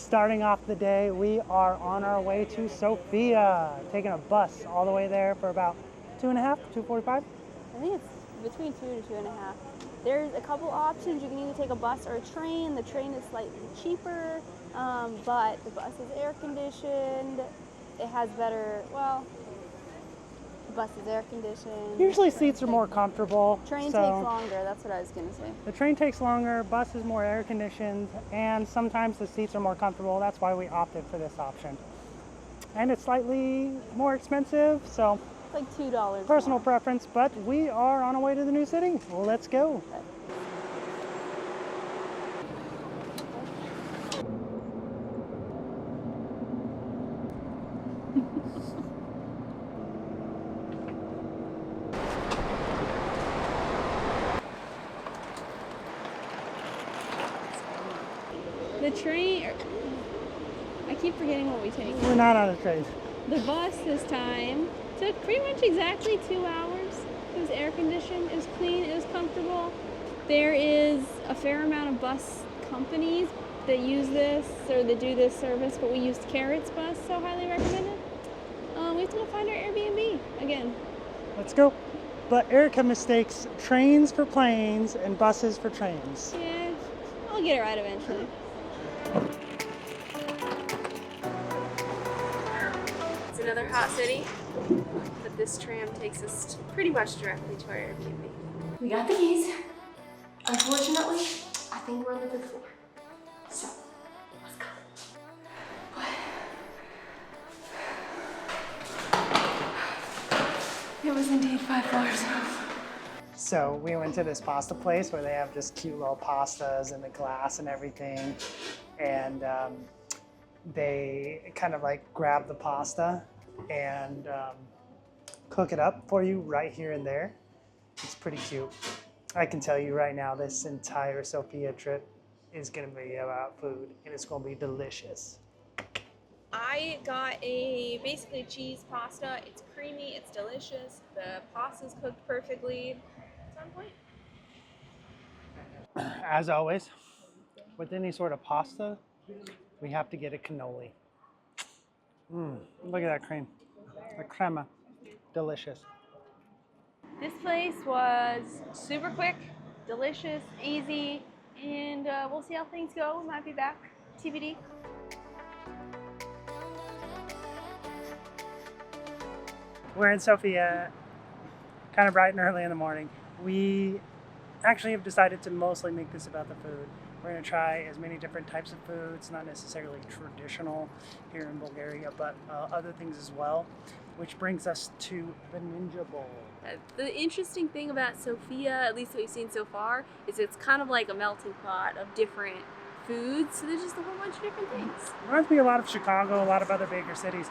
Starting off the day, we are on our way to Sofia, taking a bus all the way there for about 2.5, 2:45. I think it's between 2 to 2.5. There's a couple options. You can either take a bus or a train. The train is slightly cheaper, but the bus is air conditioned. It has better, well, the bus is air conditioned. Usually seats are more comfortable. Train so takes longer, that's what I was going to say. The train takes longer, bus is more air conditioned, and sometimes the seats are more comfortable. That's why we opted for this option. And it's slightly more expensive, so it's like $2 personal more. preference, but we are on our way to the new city. Well, let's go. Okay. The train, I keep forgetting what we take. We're not on a train. The bus this time took pretty much exactly 2 hours. It was air conditioned, it was clean, it was comfortable. There is a fair amount of bus companies that use this or that do this service, but we used Carrot's bus, so highly recommended. We have to go find our Airbnb again. Let's go. But Erica mistakes trains for planes and buses for trains. Yeah, I'll get it right eventually. It's another hot city, but this tram takes us pretty much directly to our Airbnb. We got the keys. Unfortunately, I think we're on the 5th floor. So, let's go. It was indeed 5 floors. So we went to this pasta place where they have just cute little pastas in the glass and everything. And they kind of like grab the pasta and cook it up for you right here and there. It's pretty cute. I can tell you right now, this entire Sofia trip is gonna be about food and it's gonna be delicious. I got a basically cheese pasta. It's creamy, it's delicious. The pasta's cooked perfectly. It's on point. As always, with any sort of pasta, we have to get a cannoli. Look at that cream. The crema. Delicious. This place was super quick, delicious, easy, and we'll see how things go. We might be back. TBD. We're in Sofia, kind of bright and early in the morning. We actually have decided to mostly make this about the food. We're going to try as many different types of foods, not necessarily traditional here in Bulgaria, but other things as well, which brings us to the Ninja Bowl. The interesting thing about Sofia, at least what we've seen so far, is it's kind of like a melting pot of different foods. So there's just a whole bunch of different things. Reminds me a lot of Chicago, a lot of other bigger cities.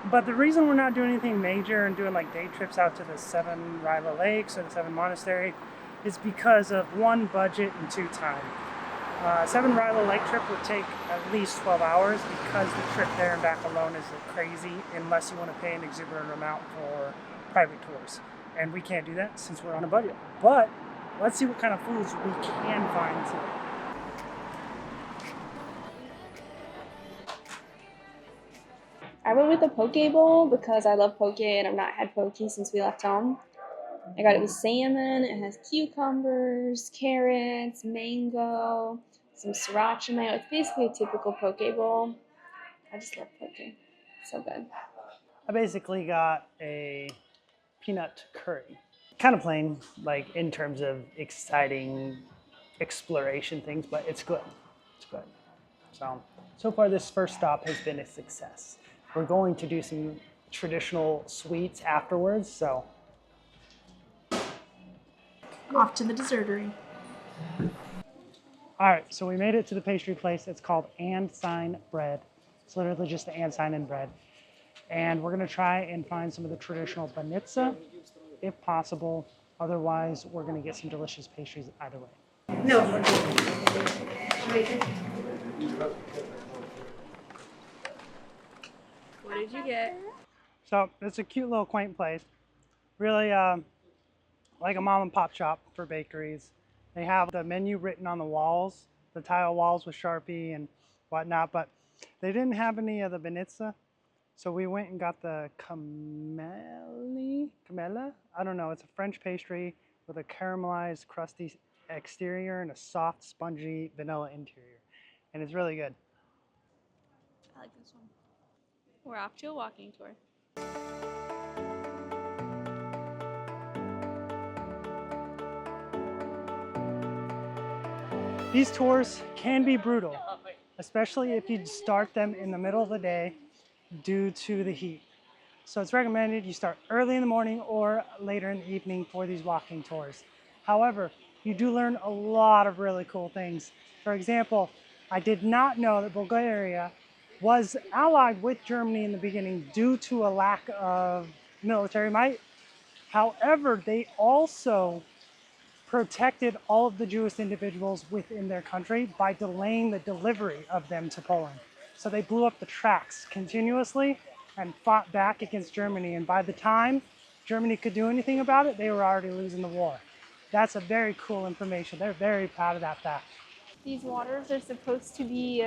But the reason we're not doing anything major and doing like day trips out to the 7 Ryla Lakes or the 7 Monastery is because of 1, budget, and 2, time. 7 Ryla Lake trip would take at least 12 hours because the trip there and back alone is crazy unless you want to pay an exuberant amount for private tours. And we can't do that since we're on a budget. But let's see what kind of foods we can find today. I went with the poke bowl because I love poke and I've not had poke since we left home. I got it with salmon. It has cucumbers, carrots, mango, some sriracha mayo. It's basically a typical poke bowl. I just love poke. So good. I basically got a peanut curry. Kind of plain, like in terms of exciting exploration things, but it's good. It's good. So far this first stop has been a success. We're going to do some traditional sweets afterwards, so. Off to the dessertery. All right, so we made it to the pastry place. It's called And Sign Bread. It's literally just the and sign and bread. And we're gonna try and find some of the traditional banitsa, if possible. Otherwise, we're gonna get some delicious pastries either way. No. What did you get? So it's a cute little quaint place. Really like a mom and pop shop for bakeries. They have the menu written on the walls, the tile walls with Sharpie and whatnot, but They didn't have any of the Benitza, so we went and got the Camella? I don't know. It's a French pastry with a caramelized, crusty exterior and a soft, spongy vanilla interior. And it's really good. I like this one. We're off to a walking tour. These tours can be brutal, especially if you start them in the middle of the day due to the heat. So it's recommended you start early in the morning or later in the evening for these walking tours. However, you do learn a lot of really cool things. For example, I did not know that Bulgaria was allied with Germany in the beginning due to a lack of military might. However, they also protected all of the Jewish individuals within their country by delaying the delivery of them to Poland. So they blew up the tracks continuously and fought back against Germany. And by the time Germany could do anything about it, they were already losing the war. That's a very cool information. They're very proud of that fact. These waters are supposed to be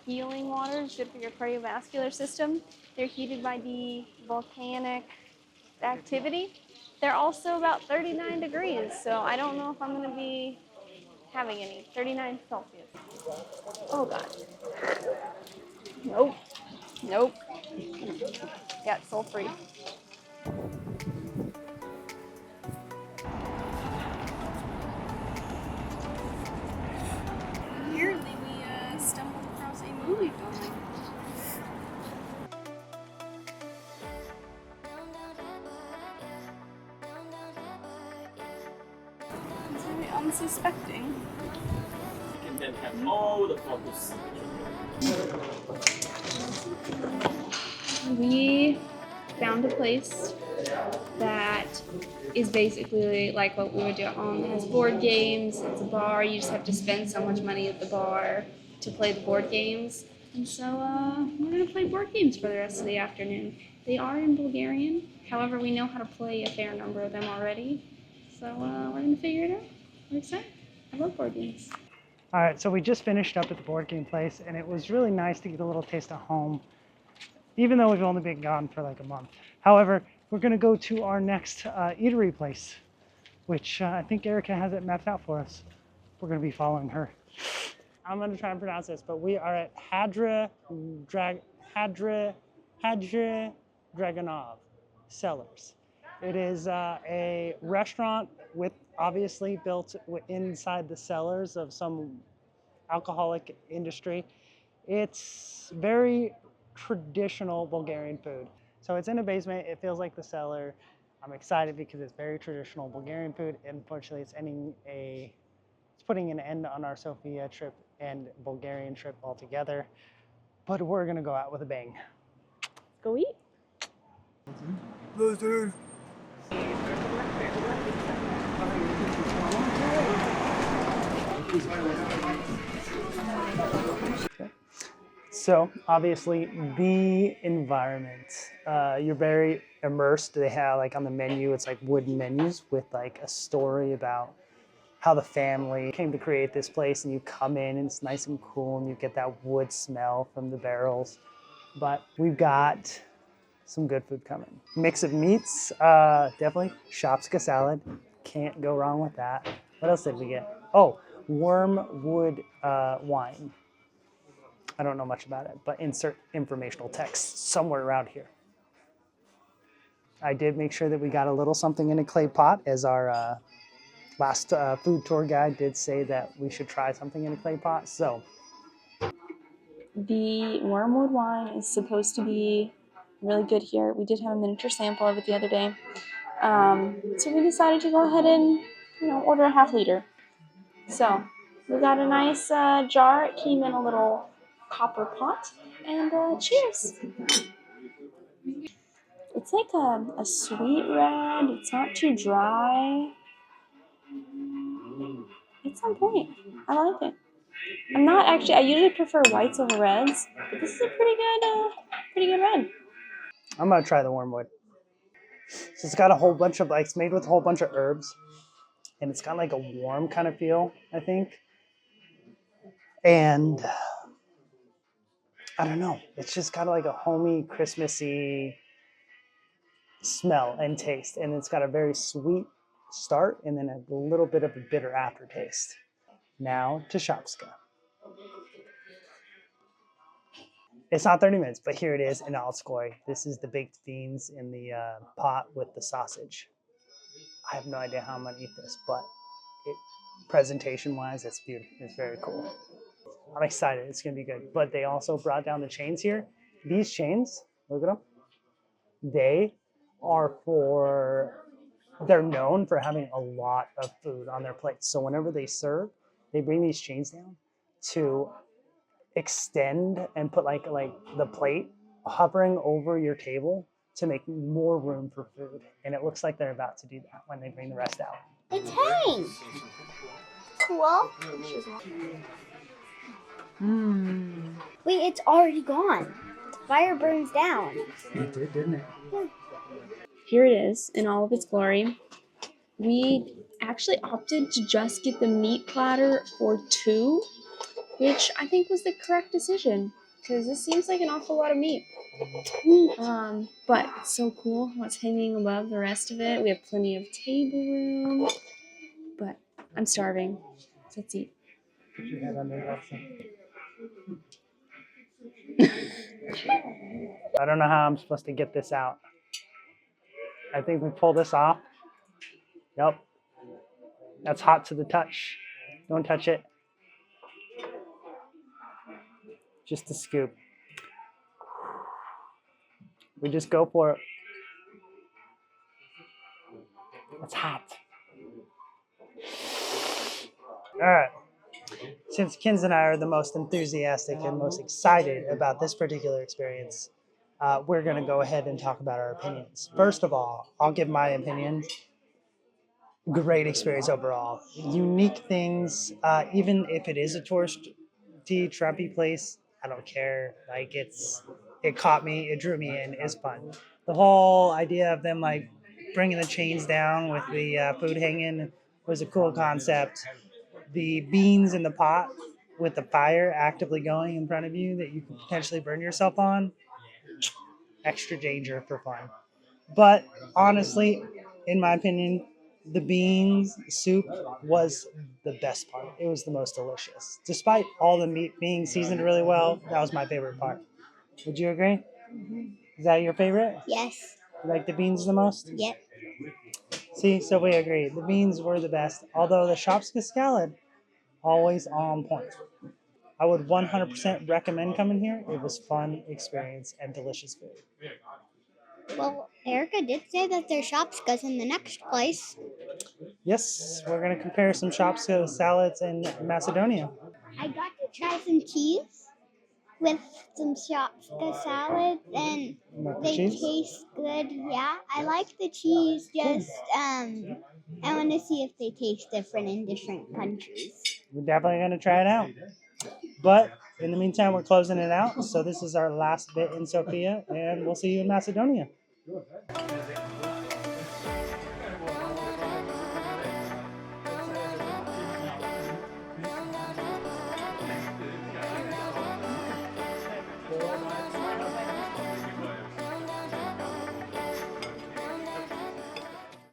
healing waters, good for your cardiovascular system. They're heated by the volcanic activity. They're also about 39 degrees, so I don't know if I'm going to be having any. 39 Celsius. Oh, God. Nope. Nope. Yeah, it's sulfur-free. Apparently, we stumbled across a movie filming. It's very unsuspecting. And then have all the focus. We found a place that is basically like what we would do at home. It has board games, it's a bar, you just have to spend so much money at the bar to play the board games. And so we're going to play board games for the rest of the afternoon. They are in Bulgarian, however, we know how to play a fair number of them already. So we're going to figure it out. I'm excited. I love board games. All right, so we just finished up at the board game place, and it was really nice to get a little taste of home, even though we've only been gone for like a month. However, we're going to go to our next eatery place, which I think Erica has it mapped out for us. We're going to be following her. I'm going to try and pronounce this, but we are at Hadjidraganov Cellars. It is a restaurant with obviously built inside the cellars of some alcoholic industry. It's very traditional Bulgarian food. So it's in a basement. It feels like the cellar. I'm excited because it's very traditional Bulgarian food. Unfortunately, it's putting an end on our Sofia trip and Bulgarian trip altogether. But we're gonna go out with a bang. Let's go eat. Blizzard. So obviously the environment, you're very immersed. They have like on the menu, it's like wooden menus with like a story about how the family came to create this place, and you come in and it's nice and cool and you get that wood smell from the barrels. But we've got some good food coming. Mix of meats, definitely Shopska salad. Can't go wrong with that. What else did we get? Oh, wormwood wine. I don't know much about it, but insert informational text somewhere around here. I did make sure that we got a little something in a clay pot, as our last food tour guide did say that we should try something in a clay pot. So The wormwood wine is supposed to be really good here. We did have a miniature sample of it the other day. So we decided to go ahead and, order a half liter. So we got a nice jar. It came in a little copper pot. And cheers. It's like a sweet red. It's not too dry. It's on point. I like it. I'm not actually, I usually prefer whites over reds, but this is a pretty good red. I'm gonna try the wormwood. So it's got a whole bunch of, like, it's made with a whole bunch of herbs, and it's got like a warm kind of feel, I think. And I don't know. It's just got like a homey, Christmassy smell and taste. And it's got a very sweet start and then a little bit of a bitter aftertaste. Now to Shopska. It's not 30 minutes, but here it is in all its glory. This is the baked beans in the pot with the sausage. I have no idea how I'm gonna eat this, but presentation-wise, it's beautiful. It's very cool. I'm excited. It's gonna be good. But they also brought down the chains here. These chains, look at them. They are they're known for having a lot of food on their plates. So whenever they serve, they bring these chains down to extend and put like the plate hovering over your table to make more room for food. And it looks like they're about to do that when they bring the rest out. It's hanging. Cool. Wait, it's already gone. The fire burns down. It did, didn't it? Here it is in all of its glory. We actually opted to just get the meat platter for 2, which I think was the correct decision because this seems like an awful lot of meat. But it's so cool what's hanging above the rest of it. We have plenty of table room, but I'm starving. So let's eat. Put your head under that. I don't know how I'm supposed to get this out. I think we pull this off. Yep. That's hot to the touch. Don't touch it. Just a scoop. We just go for it. It's hot. All right. Since Kins and I are the most enthusiastic and most excited about this particular experience, we're going to go ahead and talk about our opinions. First of all, I'll give my opinion. Great experience overall. Unique things, even if it is a touristy, Trumpy place, I don't care. Like it caught me, it drew me in, it's fun. The whole idea of them like bringing the chains down with the food hanging was a cool concept. The beans in the pot with the fire actively going in front of you that you could potentially burn yourself on, extra danger for fun. But honestly, in my opinion, the beans soup was the best part. It was the most delicious. Despite all the meat being seasoned really well, that was my favorite part. Would you agree? Is that your favorite? Yes. You like the beans the most? Yep. See, so we agree. The beans were the best, although the Shopska salad, always on point. I would 100% recommend coming here. It was fun experience and delicious food. Well, Erica did say that there's Shopskas in the next place. Yes, we're going to compare some Shopska salads in Macedonia. I got to try some cheese with some Shopska salads, and Like the they cheese? taste good. Yeah, I like the cheese. Just I want to see if they taste different in different countries. We're definitely going to try it out. But in the meantime, we're closing it out. So this is our last bit in Sofia, and we'll see you in Macedonia.